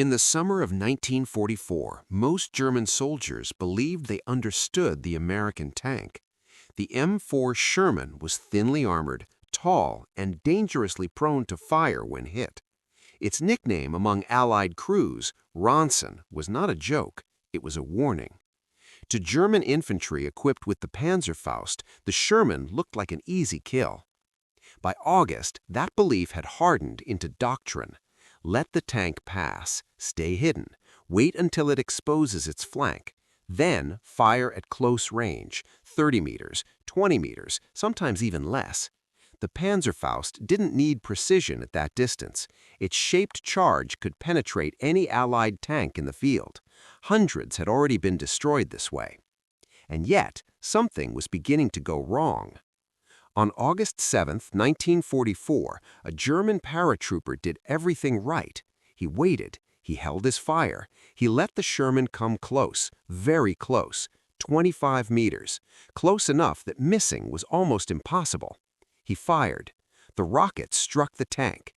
In the summer of 1944, most German soldiers believed they understood the American tank. The M4 Sherman was thinly armored, tall, and dangerously prone to fire when hit. Its nickname among Allied crews, Ronson, was not a joke, it was a warning. To German infantry equipped with the Panzerfaust, the Sherman looked like an easy kill. By August, that belief had hardened into doctrine. Let the tank pass, stay hidden, wait until it exposes its flank, then fire at close range, 30 meters, 20 meters, sometimes even less. The Panzerfaust didn't need precision at that distance. Its shaped charge could penetrate any Allied tank in the field. Hundreds had already been destroyed this way. And yet, something was beginning to go wrong. On August 7, 1944, a German paratrooper did everything right. He waited, he held his fire, he let the Sherman come close, very close, 25 meters, close enough that missing was almost impossible. He fired. The rocket struck the tank.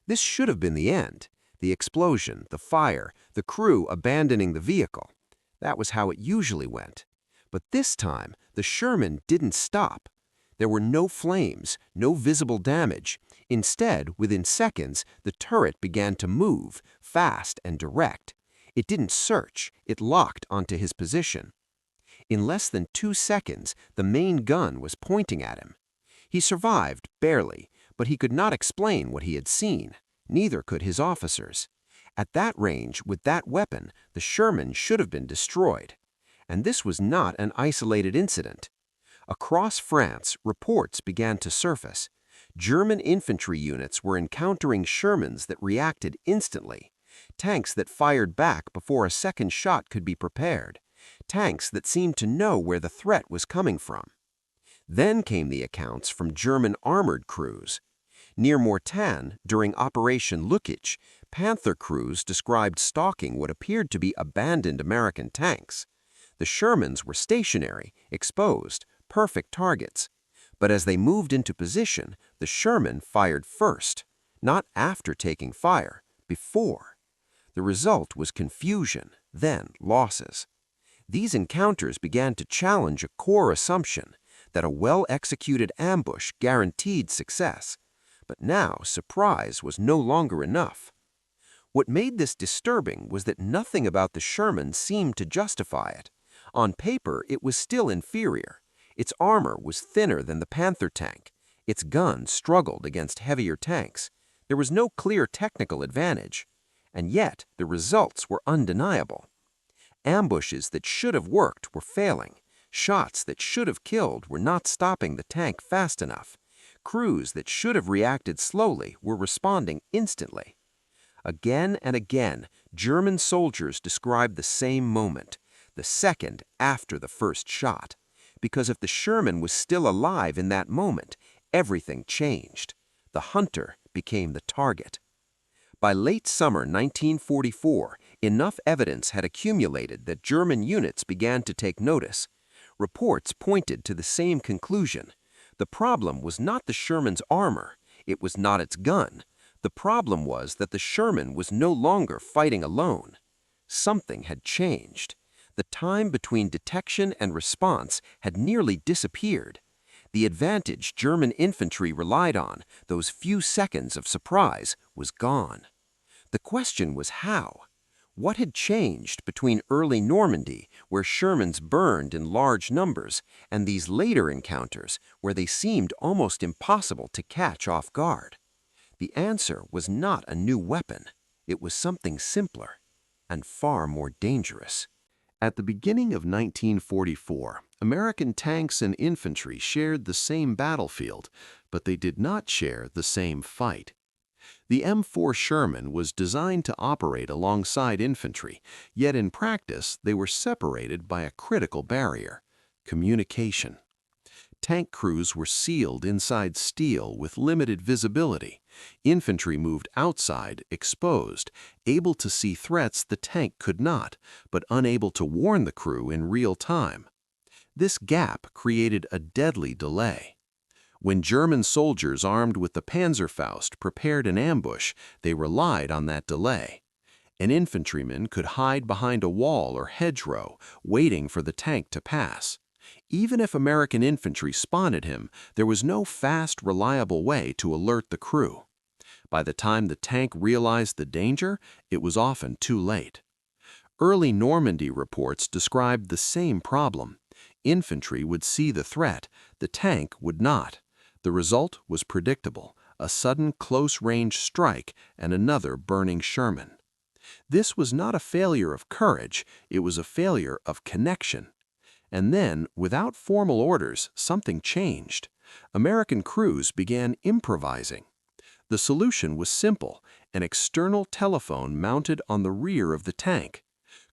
This should have been the end. The explosion, the fire, the crew abandoning the vehicle. That was how it usually went. But this time, the Sherman didn't stop. There were no flames, no visible damage. Instead, within seconds, the turret began to move, fast and direct. It didn't search, it locked onto his position. In less than 2 seconds, the main gun was pointing at him. He survived, barely, but he could not explain what he had seen. Neither could his officers. At that range, with that weapon, the Sherman should have been destroyed. And this was not an isolated incident. Across France, reports began to surface. German infantry units were encountering Shermans that reacted instantly. Tanks that fired back before a second shot could be prepared. Tanks that seemed to know where the threat was coming from. Then came the accounts from German armored crews. Near Mortain, during Operation Lückich, Panther crews described stalking what appeared to be abandoned American tanks. The Shermans were stationary, exposed, perfect targets. But as they moved into position, the Sherman fired first, not after taking fire, before. The result was confusion, then losses. These encounters began to challenge a core assumption that a well-executed ambush guaranteed success. But now surprise was no longer enough. What made this disturbing was that nothing about the Sherman seemed to justify it. On paper, it was still inferior. Its armor was thinner than the Panther tank. Its guns struggled against heavier tanks. There was no clear technical advantage. And yet, the results were undeniable. Ambushes that should have worked were failing. Shots that should have killed were not stopping the tank fast enough. Crews that should have reacted slowly were responding instantly. Again and again, German soldiers described the same moment, the second after the first shot. Because if the Sherman was still alive in that moment, everything changed. The hunter became the target. By late summer 1944, enough evidence had accumulated that German units began to take notice. Reports pointed to the same conclusion. The problem was not the Sherman's armor. It was not its gun. The problem was that the Sherman was no longer fighting alone. Something had changed. The time between detection and response had nearly disappeared. The advantage German infantry relied on, those few seconds of surprise, was gone. The question was how? What had changed between early Normandy, where Shermans burned in large numbers, and these later encounters, where they seemed almost impossible to catch off guard? The answer was not a new weapon. It was something simpler and far more dangerous. At the beginning of 1944, American tanks and infantry shared the same battlefield, but they did not share the same fight. The M4 Sherman was designed to operate alongside infantry, yet in practice they were separated by a critical barrier: communication. Tank crews were sealed inside steel with limited visibility. Infantry moved outside, exposed, able to see threats the tank could not, but unable to warn the crew in real time. This gap created a deadly delay. When German soldiers armed with the Panzerfaust prepared an ambush, they relied on that delay. An infantryman could hide behind a wall or hedgerow, waiting for the tank to pass. Even if American infantry spotted him, there was no fast, reliable way to alert the crew. By the time the tank realized the danger, it was often too late. Early Normandy reports described the same problem. Infantry would see the threat, the tank would not. The result was predictable: a sudden close-range strike and another burning Sherman. This was not a failure of courage, it was a failure of connection. And then, without formal orders, something changed. American crews began improvising. The solution was simple: an external telephone mounted on the rear of the tank.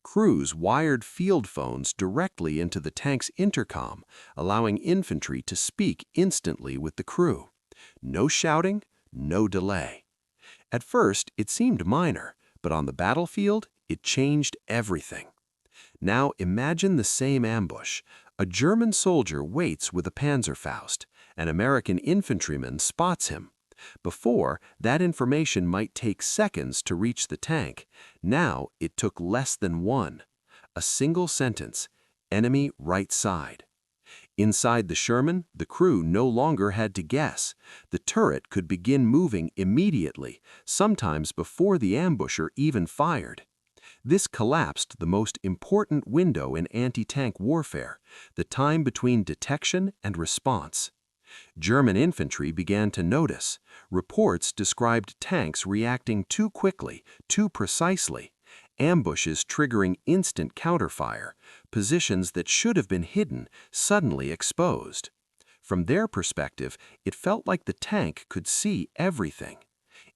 Crews wired field phones directly into the tank's intercom, allowing infantry to speak instantly with the crew. No shouting, no delay. At first, it seemed minor, but on the battlefield, it changed everything. Now imagine the same ambush. A German soldier waits with a Panzerfaust. An American infantryman spots him. Before, that information might take seconds to reach the tank. Now it took less than one. A single sentence: enemy right side. Inside the Sherman, the crew no longer had to guess. The turret could begin moving immediately, sometimes before the ambusher even fired. This collapsed the most important window in anti-tank warfare: the time between detection and response. German infantry began to notice. Reports described tanks reacting too quickly, too precisely, ambushes triggering instant counterfire, positions that should have been hidden suddenly exposed. From their perspective, it felt like the tank could see everything.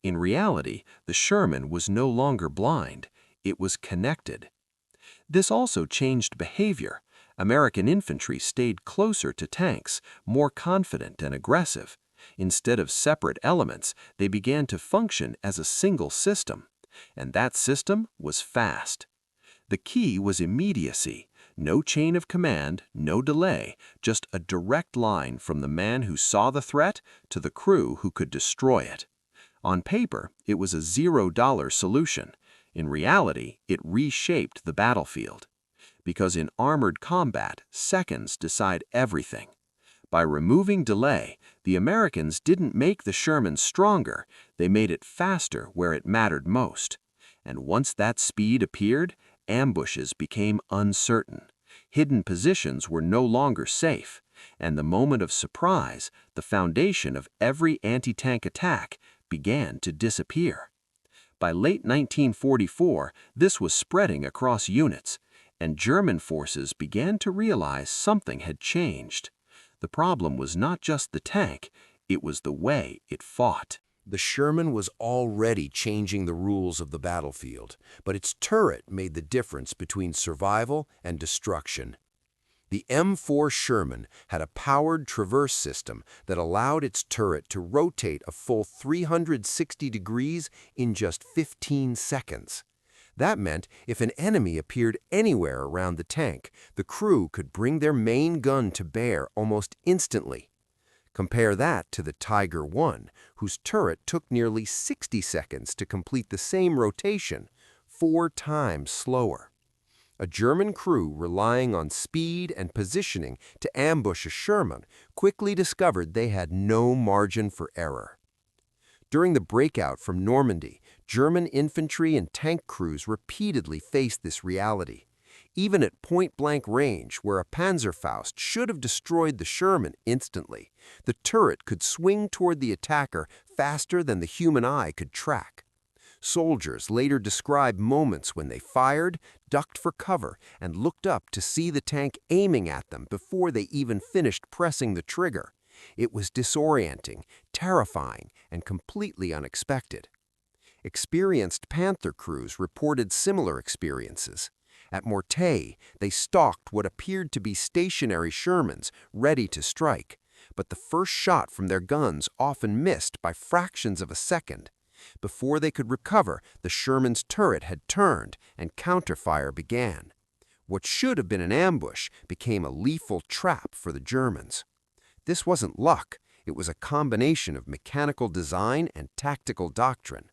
In reality, the Sherman was no longer blind, it was connected. This also changed behavior. American infantry stayed closer to tanks, more confident and aggressive. Instead of separate elements, they began to function as a single system. And that system was fast. The key was immediacy. No chain of command, no delay, just a direct line from the man who saw the threat to the crew who could destroy it. On paper, it was a $0 solution. In reality, it reshaped the battlefield. Because in armored combat, seconds decide everything. By removing delay, the Americans didn't make the Sherman stronger, they made it faster where it mattered most. And once that speed appeared, ambushes became uncertain. Hidden positions were no longer safe, and the moment of surprise, the foundation of every anti-tank attack, began to disappear. By late 1944, this was spreading across units, and German forces began to realize something had changed. The problem was not just the tank, it was the way it fought. The Sherman was already changing the rules of the battlefield, but its turret made the difference between survival and destruction. The M4 Sherman had a powered traverse system that allowed its turret to rotate a full 360 degrees in just 15 seconds. That meant if an enemy appeared anywhere around the tank, the crew could bring their main gun to bear almost instantly. Compare that to the Tiger I, whose turret took nearly 60 seconds to complete the same rotation, 4 times slower. A German crew relying on speed and positioning to ambush a Sherman quickly discovered they had no margin for error. During the breakout from Normandy, German infantry and tank crews repeatedly faced this reality. Even at point-blank range, where a Panzerfaust should have destroyed the Sherman instantly, the turret could swing toward the attacker faster than the human eye could track. Soldiers later described moments when they fired, ducked for cover, and looked up to see the tank aiming at them before they even finished pressing the trigger. It was disorienting, terrifying, and completely unexpected. Experienced Panther crews reported similar experiences. At Mortain, they stalked what appeared to be stationary Shermans, ready to strike, but the first shot from their guns often missed by fractions of a second. Before they could recover, the Sherman's turret had turned, and counterfire began. What should have been an ambush became a lethal trap for the Germans. This wasn't luck, it was a combination of mechanical design and tactical doctrine.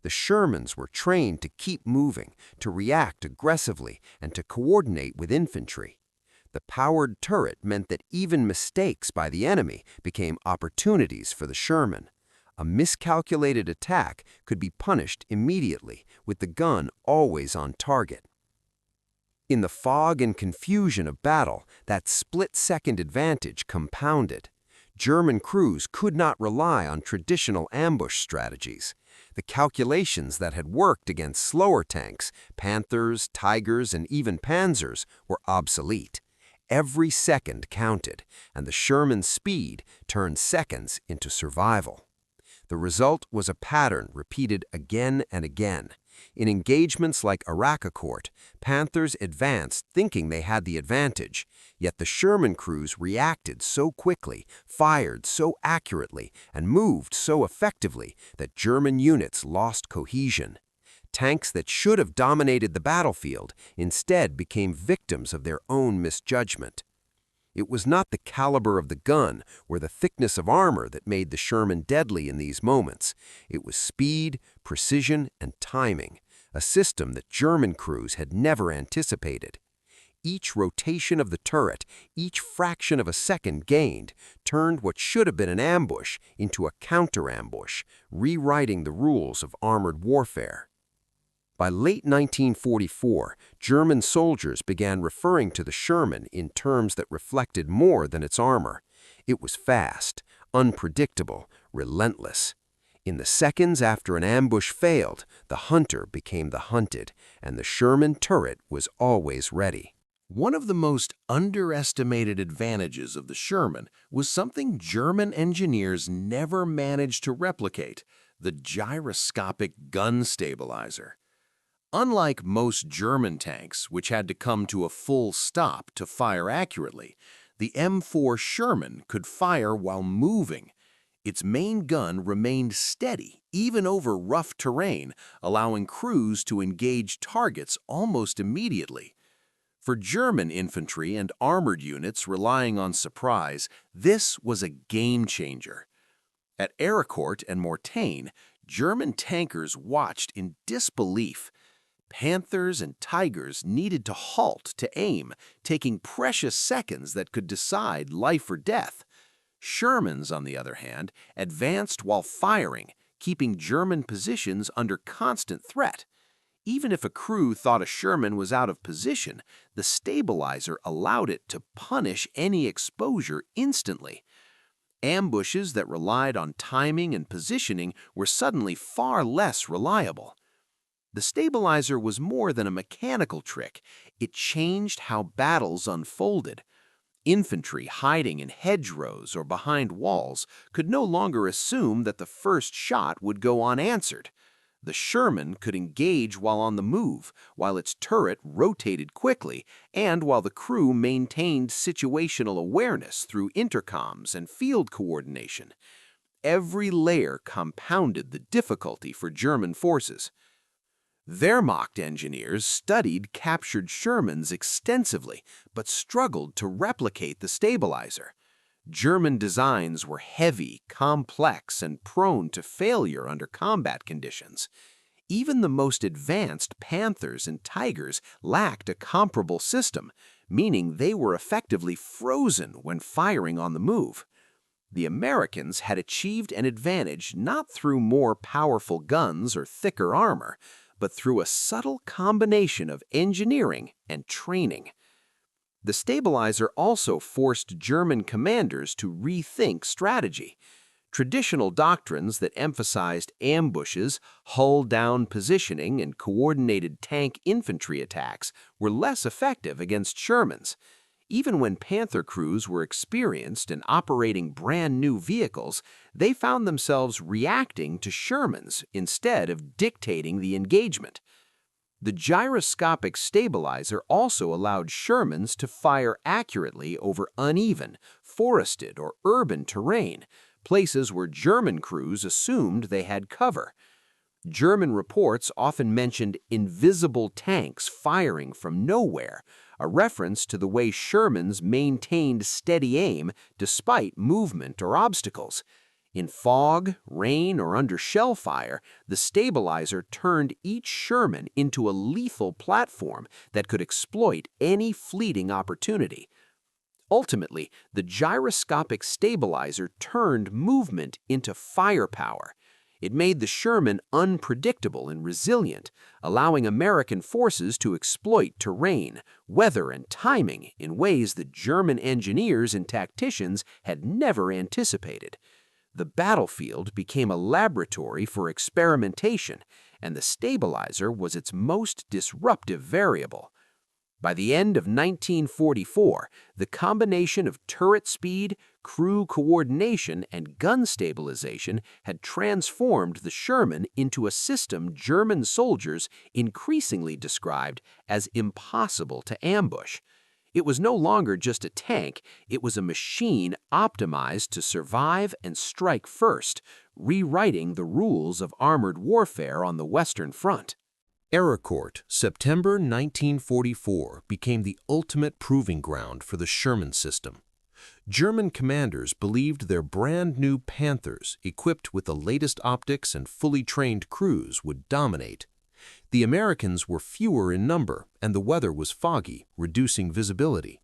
The Shermans were trained to keep moving, to react aggressively, and to coordinate with infantry. The powered turret meant that even mistakes by the enemy became opportunities for the Sherman. A miscalculated attack could be punished immediately, with the gun always on target. In the fog and confusion of battle, that split-second advantage compounded. German crews could not rely on traditional ambush strategies. The calculations that had worked against slower tanks, Panthers, Tigers, and even Panzers, were obsolete. Every second counted, and the Sherman's speed turned seconds into survival. The result was a pattern repeated again and again. In engagements like Arracourt, Panthers advanced thinking they had the advantage, yet the Sherman crews reacted so quickly, fired so accurately, and moved so effectively that German units lost cohesion. Tanks that should have dominated the battlefield instead became victims of their own misjudgment. It was not the caliber of the gun or the thickness of armor that made the Sherman deadly in these moments. It was speed, precision, and timing, a system that German crews had never anticipated. Each rotation of the turret, each fraction of a second gained, turned what should have been an ambush into a counter-ambush, rewriting the rules of armored warfare. By late 1944, German soldiers began referring to the Sherman in terms that reflected more than its armor. It was fast, unpredictable, relentless. In the seconds after an ambush failed, the hunter became the hunted, and the Sherman turret was always ready. One of the most underestimated advantages of the Sherman was something German engineers never managed to replicate: the gyroscopic gun stabilizer. Unlike most German tanks, which had to come to a full stop to fire accurately, the M4 Sherman could fire while moving. Its main gun remained steady, even over rough terrain, allowing crews to engage targets almost immediately. For German infantry and armored units relying on surprise, this was a game-changer. At Arracourt and Mortain, German tankers watched in disbelief. Panthers and Tigers needed to halt to aim, taking precious seconds that could decide life or death. Shermans, on the other hand, advanced while firing, keeping German positions under constant threat. Even if a crew thought a Sherman was out of position, the stabilizer allowed it to punish any exposure instantly. Ambushes that relied on timing and positioning were suddenly far less reliable. The stabilizer was more than a mechanical trick. It changed how battles unfolded. Infantry hiding in hedgerows or behind walls could no longer assume that the first shot would go unanswered. The Sherman could engage while on the move, while its turret rotated quickly, and while the crew maintained situational awareness through intercoms and field coordination. Every layer compounded the difficulty for German forces. Wehrmacht engineers studied captured Shermans extensively, but struggled to replicate the stabilizer. German designs were heavy, complex, and prone to failure under combat conditions. Even the most advanced Panthers and Tigers lacked a comparable system, meaning they were effectively frozen when firing on the move. The Americans had achieved an advantage not through more powerful guns or thicker armor, but through a subtle combination of engineering and training. The stabilizer also forced German commanders to rethink strategy. Traditional doctrines that emphasized ambushes, hull-down positioning, and coordinated tank infantry attacks were less effective against Shermans. Even when Panther crews were experienced and operating brand-new vehicles, they found themselves reacting to Shermans instead of dictating the engagement. The gyroscopic stabilizer also allowed Shermans to fire accurately over uneven, forested, or urban terrain, places where German crews assumed they had cover. German reports often mentioned invisible tanks firing from nowhere, a reference to the way Shermans maintained steady aim despite movement or obstacles. In fog, rain, or under shell fire, the stabilizer turned each Sherman into a lethal platform that could exploit any fleeting opportunity. Ultimately, the gyroscopic stabilizer turned movement into firepower. It made the Sherman unpredictable and resilient, allowing American forces to exploit terrain, weather, and timing in ways that German engineers and tacticians had never anticipated. The battlefield became a laboratory for experimentation, and the stabilizer was its most disruptive variable. By the end of 1944, the combination of turret speed, crew coordination, and gun stabilization had transformed the Sherman into a system German soldiers increasingly described as impossible to ambush. It was no longer just a tank, it was a machine optimized to survive and strike first, rewriting the rules of armored warfare on the Western Front. Arracourt, September 1944, became the ultimate proving ground for the Sherman system. German commanders believed their brand-new Panthers, equipped with the latest optics and fully trained crews, would dominate. The Americans were fewer in number, and the weather was foggy, reducing visibility.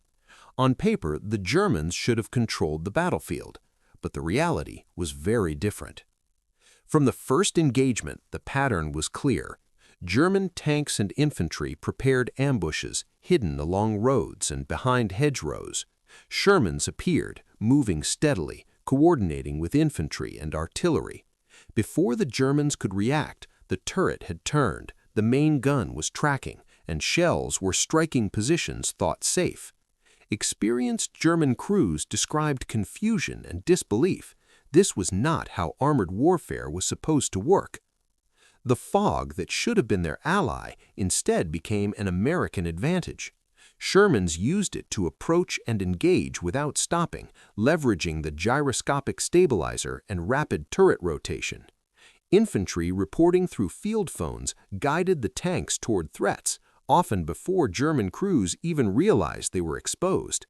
On paper, the Germans should have controlled the battlefield, but the reality was very different. From the first engagement, the pattern was clear. German tanks and infantry prepared ambushes hidden along roads and behind hedgerows. Shermans appeared, moving steadily, coordinating with infantry and artillery. Before the Germans could react, the turret had turned, the main gun was tracking, and shells were striking positions thought safe. Experienced German crews described confusion and disbelief. This was not how armored warfare was supposed to work. The fog that should have been their ally instead became an American advantage. Shermans used it to approach and engage without stopping, leveraging the gyroscopic stabilizer and rapid turret rotation. Infantry reporting through field phones guided the tanks toward threats, often before German crews even realized they were exposed.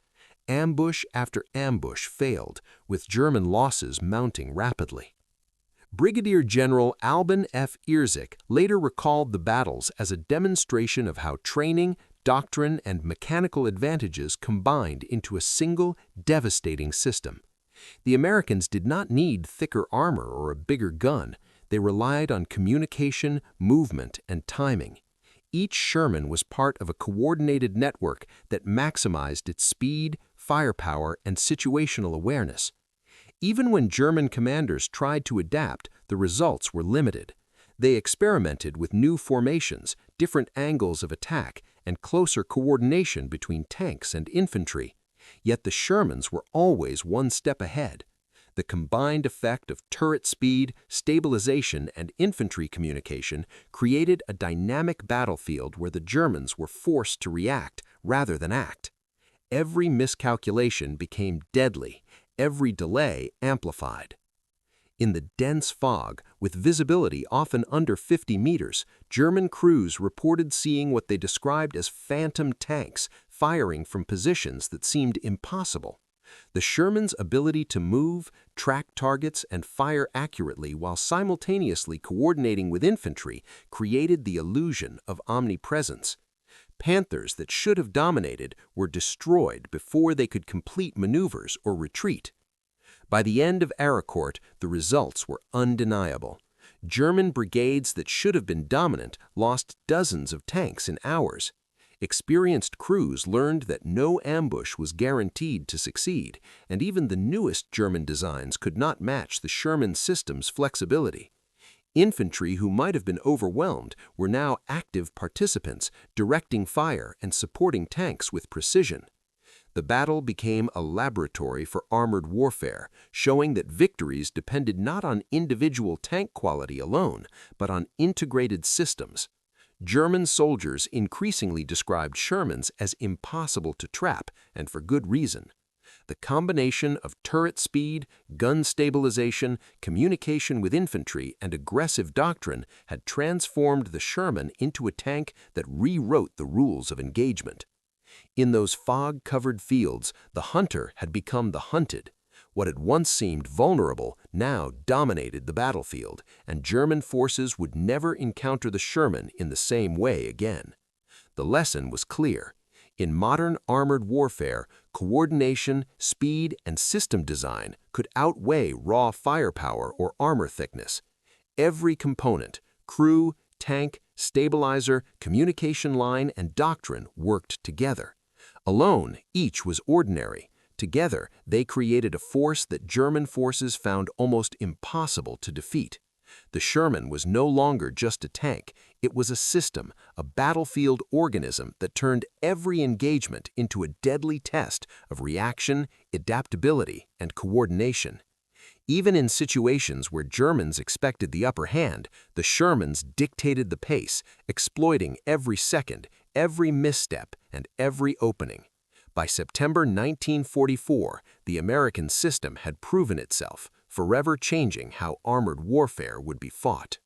Ambush after ambush failed, with German losses mounting rapidly. Brigadier General Albin F. Irzyk later recalled the battles as a demonstration of how training, doctrine, and mechanical advantages combined into a single, devastating system. The Americans did not need thicker armor or a bigger gun. They relied on communication, movement, and timing. Each Sherman was part of a coordinated network that maximized its speed, firepower, and situational awareness. Even when German commanders tried to adapt, the results were limited. They experimented with new formations, different angles of attack, and closer coordination between tanks and infantry. Yet the Shermans were always one step ahead. The combined effect of turret speed, stabilization, and infantry communication created a dynamic battlefield where the Germans were forced to react rather than act. Every miscalculation became deadly. Every delay amplified. In the dense fog, with visibility often under 50 meters, German crews reported seeing what they described as phantom tanks firing from positions that seemed impossible. The Sherman's ability to move, track targets, and fire accurately while simultaneously coordinating with infantry created the illusion of omnipresence. Panthers that should have dominated were destroyed before they could complete maneuvers or retreat. By the end of Arracourt, the results were undeniable. German brigades that should have been dominant lost dozens of tanks in hours. Experienced crews learned that no ambush was guaranteed to succeed, and even the newest German designs could not match the Sherman system's flexibility. Infantry who might have been overwhelmed were now active participants, directing fire and supporting tanks with precision. The battle became a laboratory for armored warfare, showing that victories depended not on individual tank quality alone, but on integrated systems. German soldiers increasingly described Shermans as impossible to trap, and for good reason. The combination of turret speed, gun stabilization, communication with infantry, and aggressive doctrine had transformed the Sherman into a tank that rewrote the rules of engagement. In those fog-covered fields, the hunter had become the hunted. What had once seemed vulnerable now dominated the battlefield, and German forces would never encounter the Sherman in the same way again. The lesson was clear. In modern armored warfare, coordination, speed, and system design could outweigh raw firepower or armor thickness. Every component, crew, tank, stabilizer, communication line, and doctrine worked together. Alone, each was ordinary. Together, they created a force that German forces found almost impossible to defeat. The Sherman was no longer just a tank. It was a system, a battlefield organism that turned every engagement into a deadly test of reaction, adaptability, and coordination. Even in situations where Germans expected the upper hand, the Shermans dictated the pace, exploiting every second, every misstep, and every opening. By September 1944, the American system had proven itself, forever changing how armored warfare would be fought.